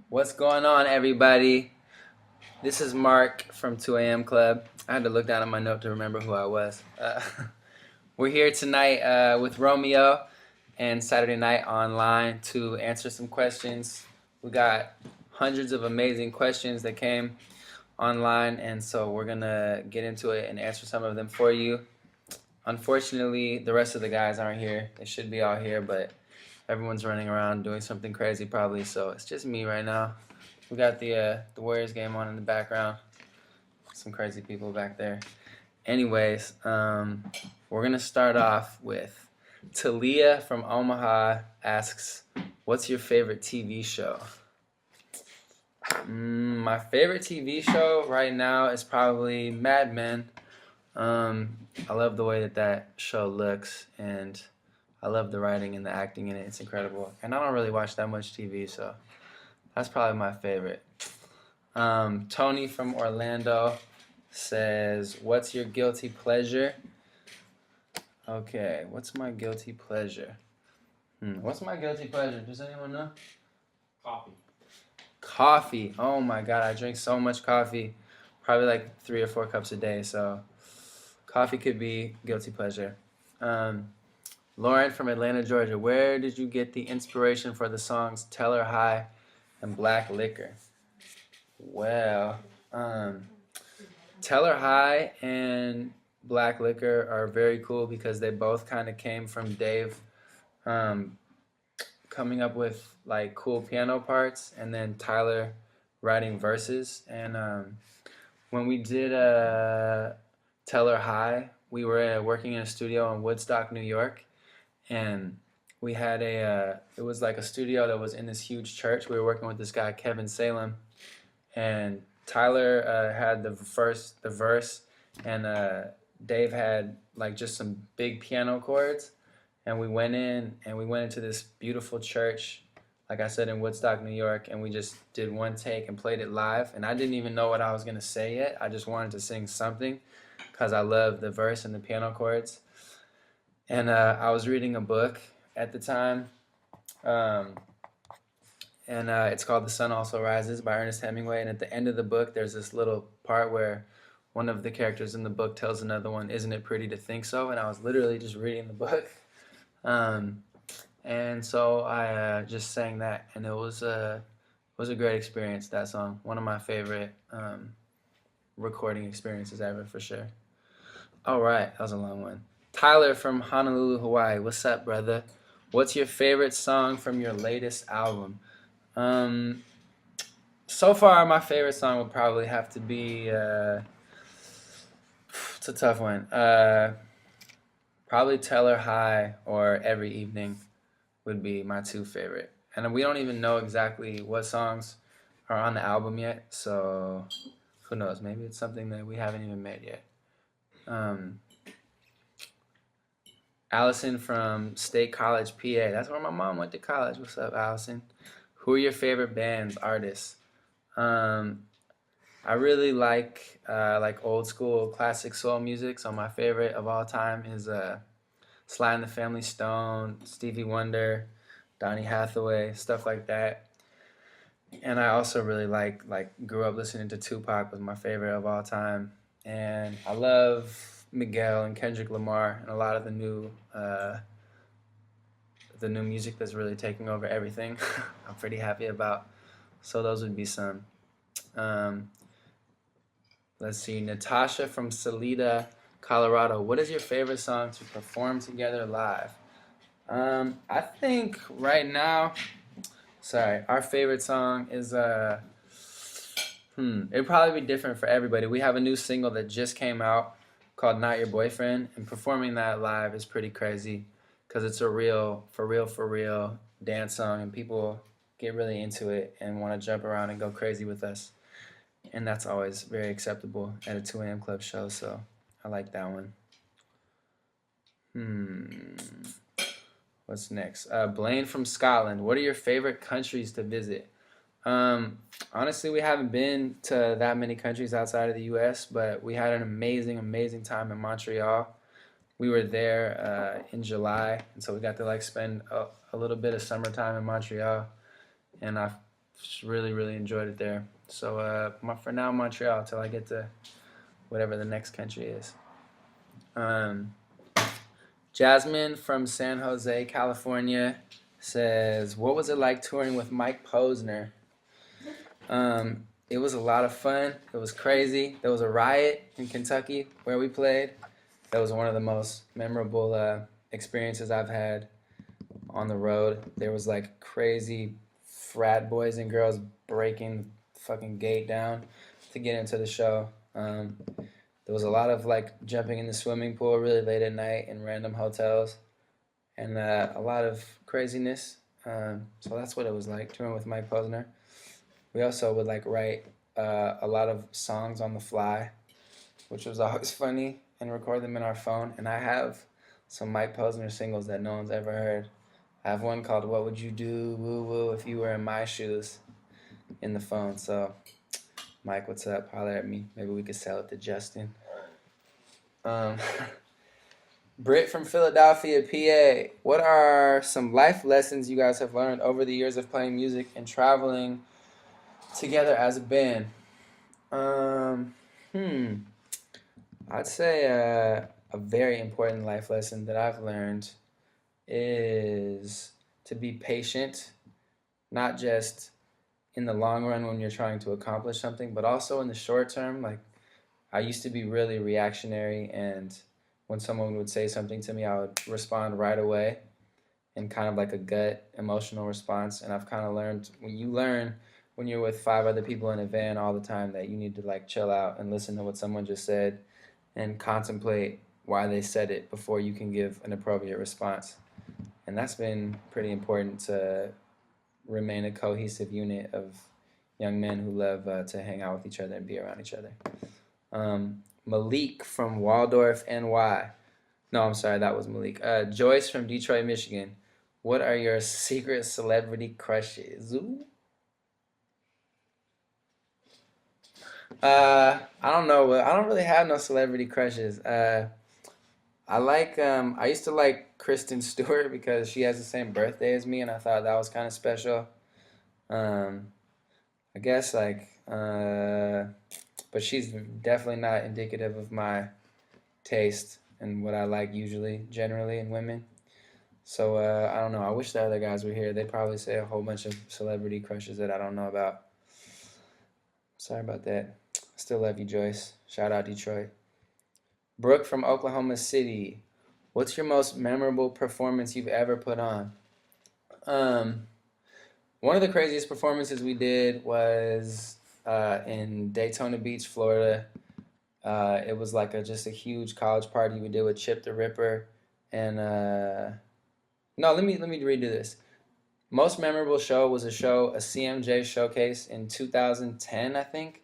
What's going on, everybody? This is Mark from 2 a.m. Club. I had to look down at my note to remember who I was. We're here tonight with Romeo and Saturday Night Online to answer some questions. We got hundreds of amazing questions that came online, and so we're going to get into it and answer some of them for you. Unfortunately, the rest of the guys aren't here. They should be all here, but everyone's running around doing something crazy probably, so it's just me right now. We got the Warriors game on in the background. Some crazy people back there. Anyways, we're gonna start off with Talia from Omaha asks, "What's your favorite TV show?" My favorite TV show right now is probably Mad Men. I love the way that show looks, and I love the writing and the acting in it. It's incredible. And I don't really watch that much TV, so that's probably my favorite. Tony from Orlando says, "What's your guilty pleasure?" Okay, what's my guilty pleasure? What's my guilty pleasure? Does anyone know? Coffee. Coffee. Oh my God, I drink so much coffee. Probably like 3 or 4 cups a day, so coffee could be guilty pleasure. Lauren from Atlanta, Georgia. Where did you get the inspiration for the songs Tell Her Hi and Black Liquor? Well, Tell Her Hi and Black Liquor are very cool because they both kind of came from Dave coming up with like cool piano parts and then Tyler writing verses. And when we did Tell Her Hi, we were working in a studio in Woodstock, New York, and we had it was like a studio that was in this huge church. We were working with this guy Kevin Salem, and Tyler had the verse, and Dave had like just some big piano chords, and we went into this beautiful church, like I said, in Woodstock, New York, and we just did one take and played it live, and I didn't even know what I was gonna say yet. I just wanted to sing something because I love the verse and the piano chords. And I was reading a book at the time, and it's called The Sun Also Rises by Ernest Hemingway. And at the end of the book, there's this little part where one of the characters in the book tells another one, "Isn't it pretty to think so?" And I was literally just reading the book. And so I just sang that, and it was a great experience, that song. One of my favorite recording experiences ever, for sure. All right, that was a long one. Tyler from Honolulu, Hawaii. What's up, brother? What's your favorite song from your latest album? So far, my favorite song would probably have to be, it's a tough one. Probably Tell Her Hi or Every Evening would be my 2 favorite. And we don't even know exactly what songs are on the album yet, so who knows? Maybe it's something that we haven't even made yet. Allison from State College, PA. That's where my mom went to college. What's up, Allison? Who are your favorite bands, artists? I really like old school classic soul music. So my favorite of all time is Sly and the Family Stone, Stevie Wonder, Donny Hathaway, stuff like that. And I also really grew up listening to Tupac, was my favorite of all time. And I love Miguel and Kendrick Lamar and a lot of the new music that's really taking over everything. I'm pretty happy about. So those would be some. Let's see, Natasha from Salida, Colorado. What is your favorite song to perform together live? I think right now, our favorite song is it'd probably be different for everybody. We have a new single that just came out called Not Your Boyfriend, and performing that live is pretty crazy because it's a real, for real dance song, and people get really into it and want to jump around and go crazy with us. And that's always very acceptable at a 2 a.m. club show, so I like that one. What's next? Blaine from Scotland. What are your favorite countries to visit? Honestly, we haven't been to that many countries outside of the U.S., but we had an amazing time in Montreal. We were there in July, and so we got to spend a little bit of summertime in Montreal. and I've really, really enjoyed it there. So for now, Montreal till I get to whatever the next country is. Um, Jasmine from San Jose, California says, "What was it like touring with Mike Posner?" It was a lot of fun. It was crazy. There was a riot in Kentucky where we played. That was one of the most memorable experiences I've had on the road. There was like crazy frat boys and girls breaking the fucking gate down to get into the show. There was a lot of like jumping in the swimming pool really late at night in random hotels, and a lot of craziness. So that's what it was like touring with Mike Posner. We also would like write a lot of songs on the fly, which was always funny, and record them in our phone. And I have some Mike Posner singles that no one's ever heard. I have one called "What Would You Do, Woo Woo, If You Were in My Shoes" in the phone. So, Mike, what's up? Holler at me. Maybe we could sell it to Justin. Britt from Philadelphia, PA. What are some life lessons you guys have learned over the years of playing music and traveling together as a band? I'd say a very important life lesson that I've learned is to be patient, not just in the long run when you're trying to accomplish something, but also in the short term. Like, I used to be really reactionary, and when someone would say something to me, I would respond right away in kind of like a gut emotional response. And I've kind of learned, when you're with 5 other people in a van all the time, that you need to like chill out and listen to what someone just said and contemplate why they said it before you can give an appropriate response. And that's been pretty important to remain a cohesive unit of young men who love to hang out with each other and be around each other. Malik from Waldorf, NY. No, I'm sorry, that was Malik. Joyce from Detroit, Michigan. What are your secret celebrity crushes? I don't know. I don't really have no celebrity crushes. I used to like Kristen Stewart because she has the same birthday as me, and I thought that was kind of special. I guess but she's definitely not indicative of my taste and what I like usually, generally in women. So I don't know. I wish the other guys were here. They'd probably say a whole bunch of celebrity crushes that I don't know about. Sorry about that. Still love you, Joyce. Shout out Detroit. Brooke from Oklahoma City. What's your most memorable performance you've ever put on? One of the craziest performances we did was in Daytona Beach, Florida. It was like just a huge college party we did with Chip the Ripper, and no, let me redo this. Most memorable show was a CMJ showcase in 2010, I think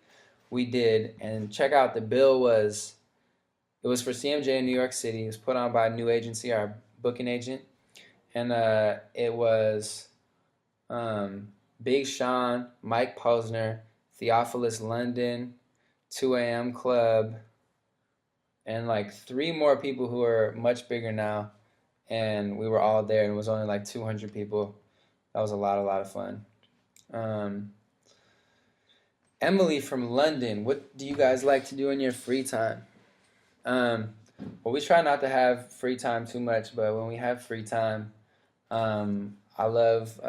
we did, and check out the bill it was for CMJ in New York City. It was put on by a new agency, our booking agent, and it was Big Sean, Mike Posner, Theophilus London, 2AM Club, and like 3 more people who are much bigger now, and we were all there, and it was only like 200 people. That was a lot of fun. Emily from London, what do you guys like to do in your free time? Well, we try not to have free time too much, but when we have free time, I love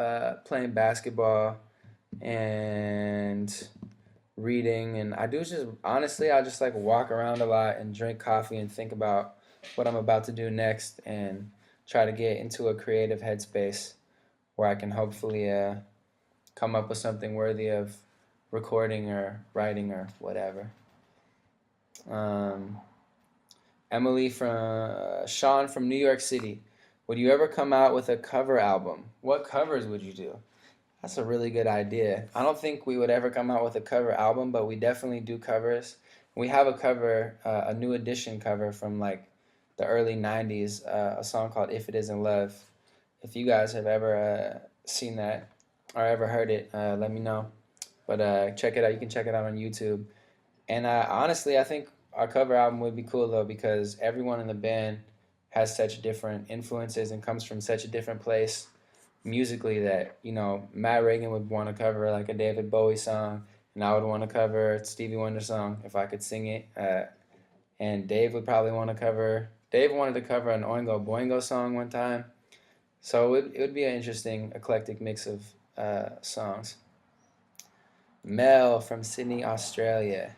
playing basketball and reading, and I just like walk around a lot and drink coffee and think about what I'm about to do next and try to get into a creative headspace where I can hopefully come up with something worthy of recording or writing or whatever. Sean from New York City. Would you ever come out with a cover album? What covers would you do? That's a really good idea. I don't think we would ever come out with a cover album, but we definitely do covers. We have a cover, a new edition cover from like the early 90s, a song called If It Isn't Love. If you guys have ever seen that or ever heard it, let me know. But check it out. You can check it out on YouTube. And honestly, I think our cover album would be cool though, because everyone in the band has such different influences and comes from such a different place. musically that, Matt Reagan would want to cover like a David Bowie song, and I would want to cover a Stevie Wonder song if I could sing it. And Dave would probably want to cover. Dave wanted to cover an Oingo Boingo song one time, so it would be an interesting eclectic mix of songs. Mel from Sydney, Australia.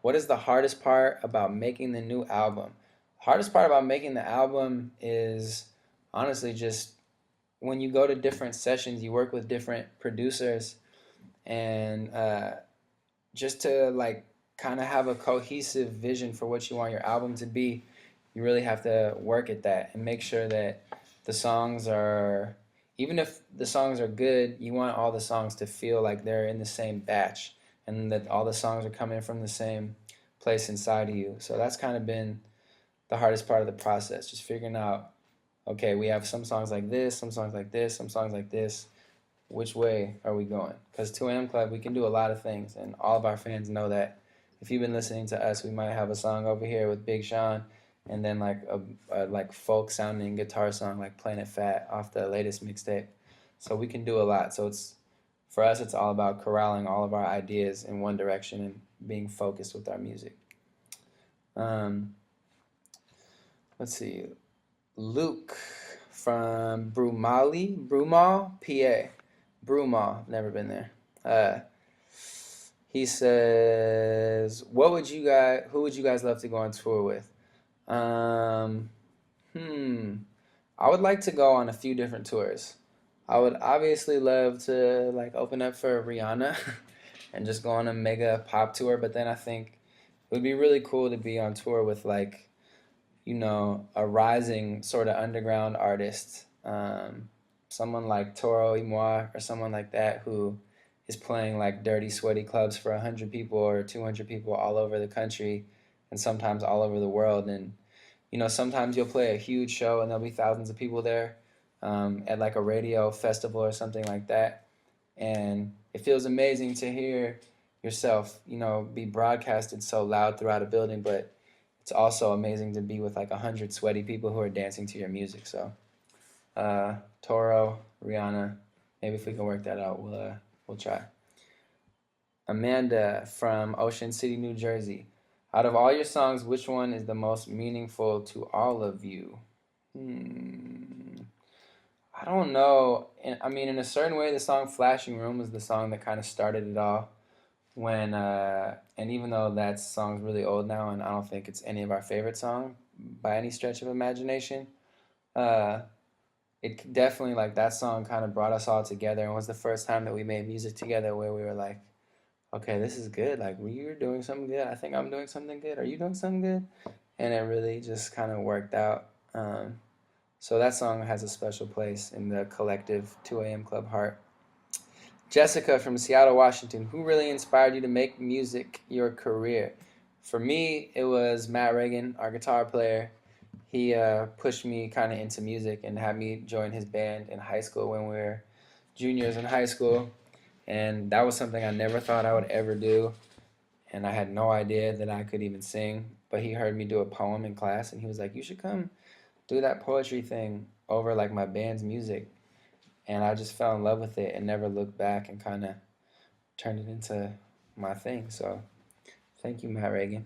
What is the hardest part about making the new album? Hardest part about making the album is honestly just when you go to different sessions, you work with different producers, and just to like kind of have a cohesive vision for what you want your album to be, you really have to work at that and make sure that the songs are, even if the songs are good, you want all the songs to feel like they're in the same batch and that all the songs are coming from the same place inside of you. So that's kind of been the hardest part of the process, just figuring out, okay, we have some songs like this, some songs like this, some songs like this. Which way are we going? Because 2AM Club, we can do a lot of things, and all of our fans know that. If you've been listening to us, we might have a song over here with Big Sean, and then like a like folk sounding guitar song like Planet Fat off the latest mixtape. So we can do a lot. So it's, for us, it's all about corralling all of our ideas in one direction and being focused with our music. Let's see. Luke from Broomall, PA. Broomall, never been there. He says, who would you guys love to go on tour with? I would like to go on a few different tours. I would obviously love to like open up for Rihanna and just go on a mega pop tour, but then I think it would be really cool to be on tour with like, a rising sort of underground artist, someone like Toro y Moi or someone like that who is playing like dirty, sweaty clubs for 100 people or 200 people all over the country and sometimes all over the world. And, sometimes you'll play a huge show and there'll be thousands of people there at like a radio festival or something like that. And it feels amazing to hear yourself, be broadcasted so loud throughout a building, but it's also amazing to be with like 100 sweaty people who are dancing to your music. So, Toro, Rihanna, maybe if we can work that out, we'll try. Amanda from Ocean City, New Jersey. Out of all your songs, which one is the most meaningful to all of you? I don't know. I mean, in a certain way, the song Flashing Room was the song that kind of started it all. And even though that song's really old now, and I don't think it's any of our favorite song by any stretch of imagination, it definitely, like, that song kind of brought us all together and was the first time that we made music together where we were like, okay, this is good. Like, you're doing something good. I think I'm doing something good. Are you doing something good? And it really just kind of worked out. So that song has a special place in the collective 2AM Club heart. Jessica from Seattle, Washington. Who really inspired you to make music your career? For me, it was Matt Reagan, our guitar player. He pushed me kind of into music and had me join his band in high school when we were juniors in high school. And that was something I never thought I would ever do. And I had no idea that I could even sing. But he heard me do a poem in class and he was like, you should come do that poetry thing over like my band's music. And I just fell in love with it and never looked back and kind of turned it into my thing. So thank you, Matt Reagan.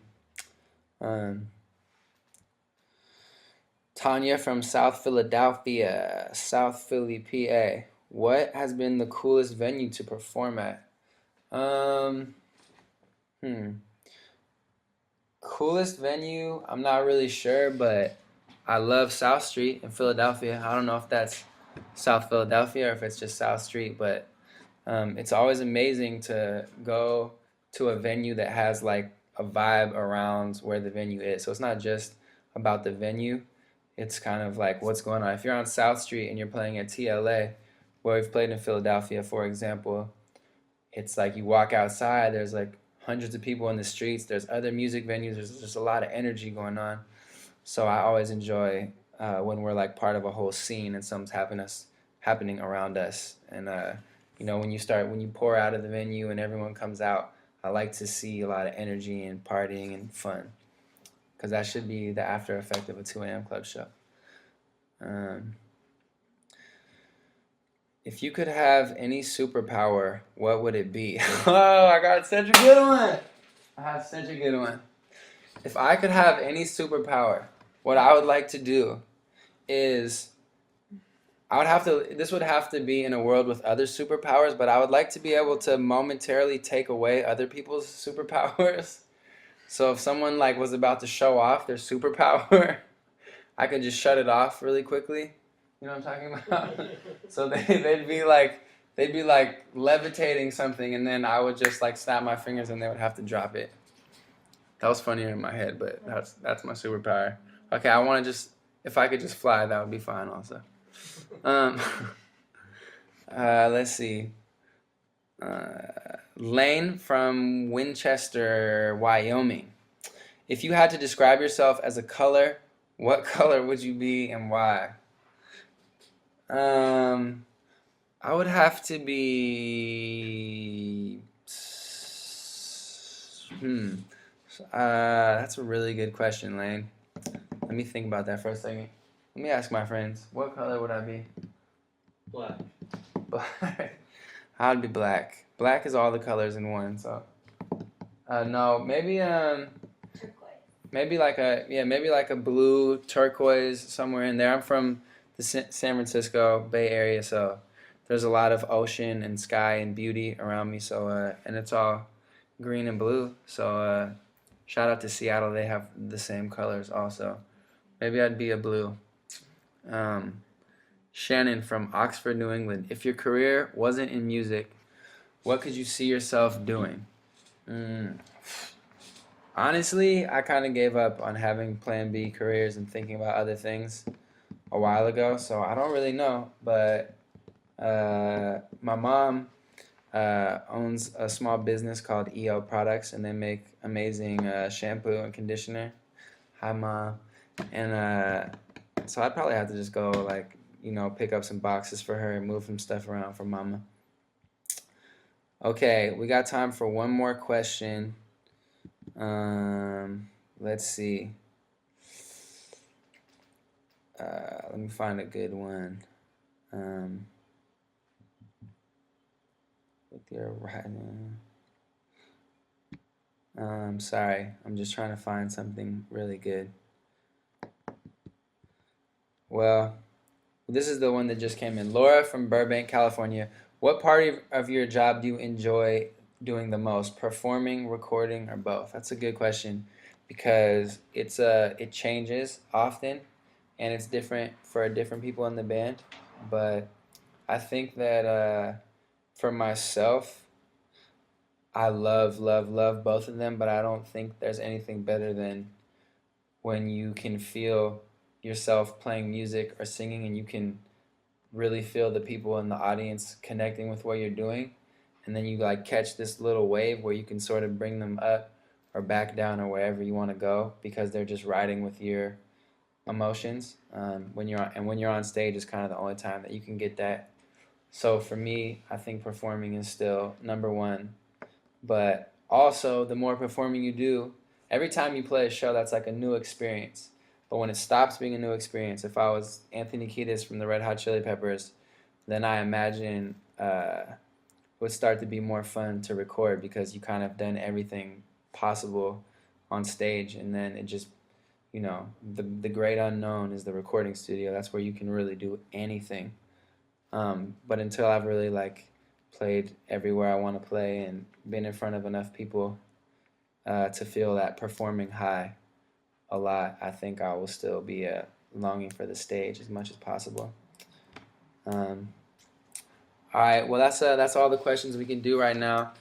Tanya from South Philadelphia, South Philly, PA. What has been the coolest venue to perform at? Coolest venue? I'm not really sure, but I love South Street in Philadelphia. I don't know if that's South Philadelphia or if it's just South Street, but it's always amazing to go to a venue that has like a vibe around where the venue is. So it's not just about the venue. It's kind of like what's going on. If you're on South Street and you're playing at TLA, where we've played in Philadelphia, for example, it's like you walk outside, there's like hundreds of people in the streets, there's other music venues, there's just a lot of energy going on. So I always enjoy when we're like part of a whole scene and something's happening around us. And when you pour out of the venue and everyone comes out, I like to see a lot of energy and partying and fun, because that should be the after effect of a 2AM Club show. If you could have any superpower, what would it be? Oh, I got such a good one. I have such a good one. If I could have any superpower, what I would like to do is this would have to be in a world with other superpowers, but I would like to be able to momentarily take away other people's superpowers. So if someone like was about to show off their superpower, I could just shut it off really quickly. You know what I'm talking about? So they'd be like levitating something, and then I would just like snap my fingers and they would have to drop it. That was funnier in my head, but that's my superpower. Okay, I want to just, if I could just fly, that would be fine also. Let's see. Lane from Winchester, Wyoming. If you had to describe yourself as a color, what color would you be and why? I would have to be. That's a really good question, Lane. Let me think about that for a second. Let me ask my friends. What color would I be? Black. Black. I'd be black. Black is all the colors in one. So, no, maybe Turquoise. maybe like a blue turquoise somewhere in there. I'm from the San Francisco Bay Area, so there's a lot of ocean and sky and beauty around me. So, and it's all green and blue. So, shout out to Seattle. They have the same colors also. Maybe I'd be a blue. Shannon from Oxford, New England. If your career wasn't in music, what could you see yourself doing? Honestly, I kind of gave up on having plan B careers and thinking about other things a while ago, so I don't really know. But my mom owns a small business called EO Products, and they make amazing shampoo and conditioner. Hi, Mom. And so I'd probably have to just go, like, pick up some boxes for her and move some stuff around for Mama. Okay, we got time for one more question. Let's see. Let me find a good one. With your right. Sorry, I'm just trying to find something really good. Well, this is the one that just came in. Laura from Burbank, California. What part of your job do you enjoy doing the most? Performing, recording, or both? That's a good question because it changes often and it's different for different people in the band. But I think that for myself, I love both of them, but I don't think there's anything better than when you can feel yourself playing music or singing and you can really feel the people in the audience connecting with what you're doing, and then you like catch this little wave where you can sort of bring them up or back down or wherever you want to go because they're just riding with your emotions. When you're on stage is kind of the only time that you can get that. So for me, I think performing is still number one. But also, the more performing you do, every time you play a show, that's like a new experience. But when it stops being a new experience, if I was Anthony Kiedis from the Red Hot Chili Peppers, then I imagine it would start to be more fun to record because you kind of done everything possible on stage, and then it just, the great unknown is the recording studio. That's where you can really do anything. But until I've really played everywhere I want to play and been in front of enough people to feel that performing high a lot, I think I will still be longing for the stage as much as possible. All right, well that's all the questions we can do right now.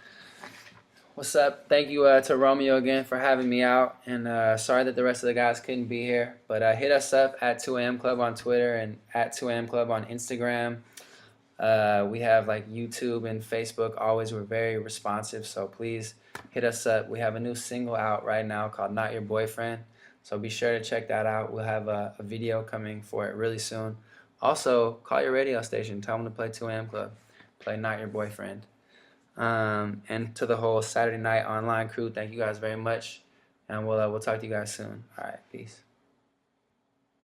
What's up? Thank you to Romeo again for having me out, and sorry that the rest of the guys couldn't be here, but hit us up at 2am Club on Twitter and at 2am Club on Instagram. We have YouTube and Facebook. Always, we're very responsive, so please hit us up. We have a new single out right now called Not Your Boyfriend, so be sure to check that out. We'll have a video coming for it really soon. Also, call your radio station, tell them to play 2am Club, play Not Your Boyfriend. And to the whole Saturday Night Online crew, thank you guys very much, and we'll talk to you guys soon. All right, peace.